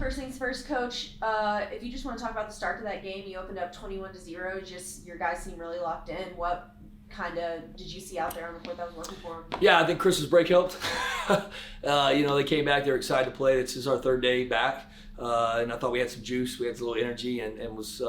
first things first, Coach. If you just want to talk about the start to that game, you opened up 21-0. Just your guys seem really locked in. What kind of did you see out there on the court that was working for them? Yeah, I think Chris's break helped. They came back. They were excited to play. This is our third day back. And I thought we had some juice, we had a little energy, and was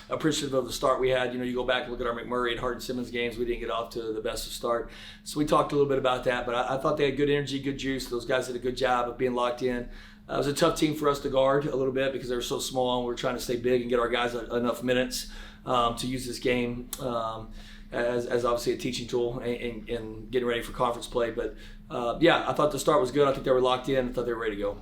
appreciative of the start we had. You go back and look at our McMurray and Hardin-Simmons games, we didn't get off to the best of start. So we talked a little bit about that, but I thought they had good energy, good juice. Those guys did a good job of being locked in. It was a tough team for us to guard a little bit because they were so small, and we were trying to stay big and get our guys enough minutes to use this game as obviously a teaching tool and getting ready for conference play. But I thought the start was good. I think they were locked in. I thought they were ready to go.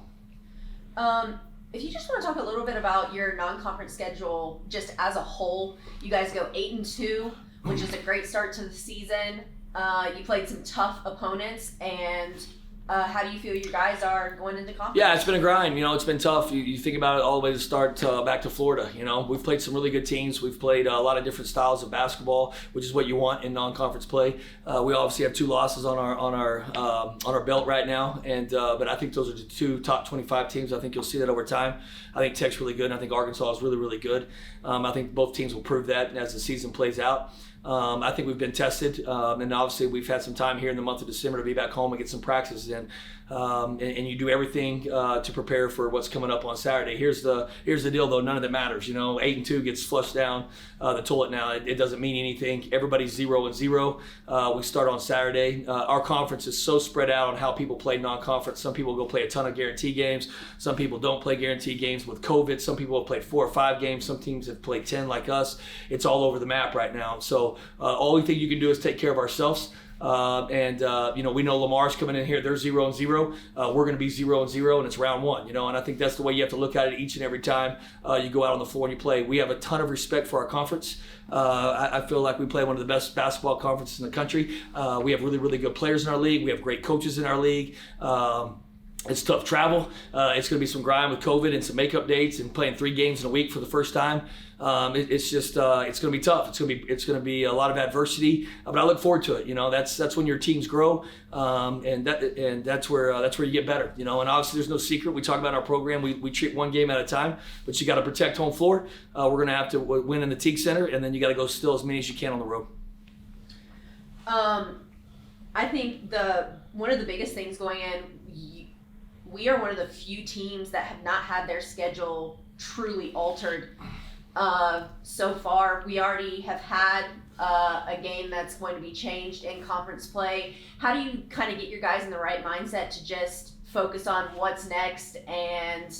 If you just want to talk a little bit about your non-conference schedule just as a whole, you guys go 8-2, which is a great start to the season. You played some tough opponents, and how do you feel your guys are going into conference? Yeah, it's been a grind. It's been tough. You think about it all the way to start back to Florida. We've played some really good teams. We've played a lot of different styles of basketball, which is what you want in non-conference play. We obviously have 2 losses on our belt right now, but I think those are the 2 top 25 teams. I think you'll see that over time. I think Tech's really good, and I think Arkansas is really, really good. I think both teams will prove that as the season plays out. I think we've been tested, and obviously we've had some time here in the month of December to be back home and get some practices in. And you do everything to prepare for what's coming up on Saturday. Here's the deal, though. None of that matters. 8-2 gets flushed down the toilet now. It doesn't mean anything. Everybody's 0-0. We start on Saturday. Our conference is so spread out on how people play non-conference. Some people go play a ton of guarantee games. Some people don't play guarantee games with COVID. Some people have played 4 or 5 games. Some teams have played 10 like us. It's all over the map right now. So all we think you can do is take care of ourselves. We know Lamar's coming in here. They're 0-0. We're going to be 0-0, and it's round 1. And I think that's the way you have to look at it each and every time you go out on the floor and you play. We have a ton of respect for our conference. I feel like we play one of the best basketball conferences in the country. We have really, really good players in our league. We have great coaches in our league. It's tough travel. It's going to be some grind with COVID and some makeup dates and playing 3 games in a week for the first time. It's going to be tough. It's going to be a lot of adversity, but I look forward to it. That's when your teams grow, and that's where you get better. And obviously there's no secret. We talk about in our program. We treat one game at a time, but you got to protect home floor. We're going to have to win in the Teague Center, and then you got to go still as many as you can on the road. I think one of the biggest things going in. We are one of the few teams that have not had their schedule truly altered so far. We already have had a game that's going to be changed in conference play. How do you kind of get your guys in the right mindset to just focus on what's next and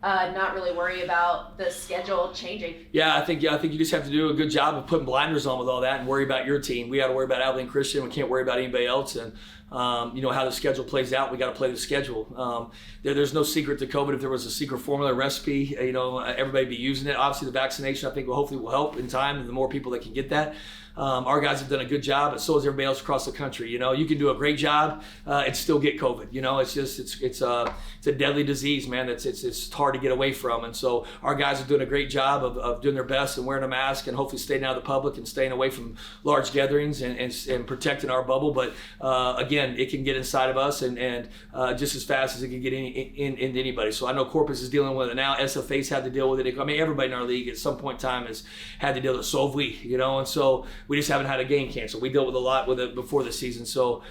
not really worry about the schedule changing? Yeah, I think you just have to do a good job of putting blinders on with all that and worry about your team. We got to worry about Abilene Christian. We can't worry about anybody else. And how the schedule plays out, we got to play the schedule. There's no secret to COVID. If there was a secret formula recipe, everybody be using it. Obviously, the vaccination, I think, hopefully will help in time, and the more people that can get that. Our guys have done a good job, but so has everybody else across the country. You can do a great job and still get COVID. It's a deadly disease, man. It's hard to get away from, and so our guys are doing a great job of doing their best and wearing a mask and hopefully staying out of the public and staying away from large gatherings and protecting our bubble. But again, it can get inside of us and just as fast as it can get into anybody. So I know Corpus is dealing with it now. SFA's had to deal with it. I mean, everybody in our league at some point in time has had to deal with it. So have we, and so we just haven't had a game canceled. We dealt with a lot with it before the season. So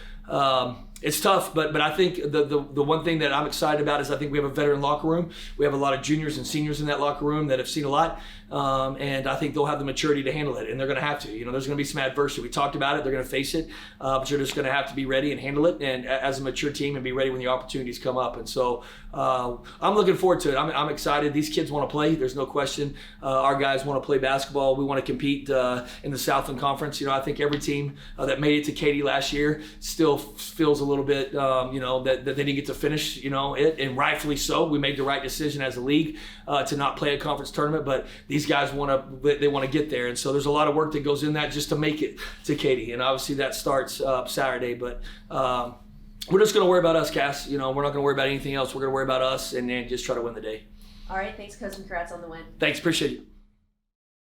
it's tough, but I think the one thing that I'm excited about is I think we have a veteran locker room. We have a lot of juniors and seniors in that locker room that have seen a lot, and I think they'll have the maturity to handle it, and they're going to have to. There's going to be some adversity. We talked about it. They're going to face it, but they're just going to have to be ready and handle it, and as a mature team, and be ready when the opportunities come up. And so I'm looking forward to it. I'm excited. These kids want to play. There's no question. Our guys want to play basketball. We want to compete in the Southland Conference. I think every team that made it to Katy last year still feels a little bit, that they didn't get to finish, it, and rightfully so. We made the right decision as a league to not play a conference tournament, but these guys want to get there, and so there's a lot of work that goes in that just to make it to Katy, and obviously that starts Saturday. But we're just going to worry about us, Cass. We're not going to worry about anything else. We're going to worry about us and just try to win the day. All right, thanks, Coach. Congrats on the win. Thanks, appreciate it.